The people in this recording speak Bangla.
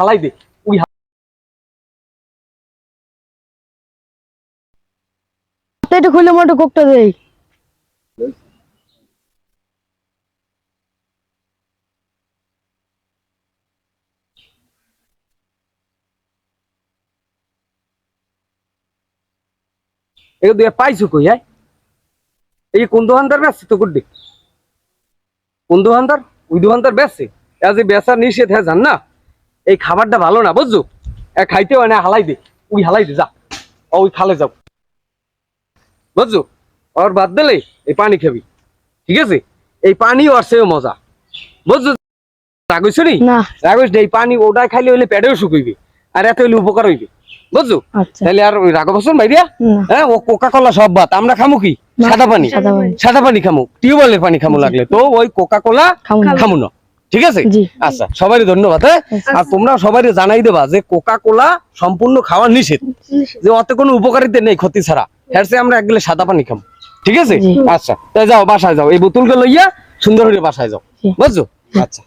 হালাই দে ওই এটা খুলে মোটে কোকটা দেই। এগুলো দিয়ে পাইছো কই? হ্যাঁ, এই কোন দোকানদার বেচছে তো গুড্ডি? কোন দোকানদার? ওই দোকানদার বেচছে। যে বেচার নিষেধ হ্যাঁ জান না, এই খাবারটা ভালো না বুঝছো। খাইতে হয় না, হালাই দে ওই হালাই দে যা, ওই খালে যাও বুঝছো। আর বাদ দিলে এই পানি খাবি, ঠিক আছে? এই পানি আর সেও মজা বুঝছো। রাগইছো নি? না রাগইস এই পানি ওটা খাইলে হইলে পেটেও শুকাইবে, আর এত হইলে উপকার হইবে বুঝছো। আচ্ছা তাহলে আর ওই রাগব বসুন ভাইয়া। হ্যাঁ, ও কোকা কোলা সব বাত, আমরা খামু কি? সাদা পানি। সাদা পানি খামু, টিউবওয়েলের পানি খামু লাগলে, তো ওই কোকা কোলা খামু না, ঠিক আছে? আচ্ছা, সবারই ধন্যবাদ। হ্যাঁ, আর তোমরা সবাই জানাই দেবা যে কোকা কোলা সম্পূর্ণ খাওয়া নিষেধ, যে অত কোনো উপকারিতা নেই ক্ষতি ছাড়া। হ্যাঁ, আমরা এক গেলে সাদা পানি খামু, ঠিক আছে? আচ্ছা, তাই যাও বাসায় যাও, এই বোতলকে লইয়া সুন্দর করে বাসায় যাও বুঝছো। আচ্ছা।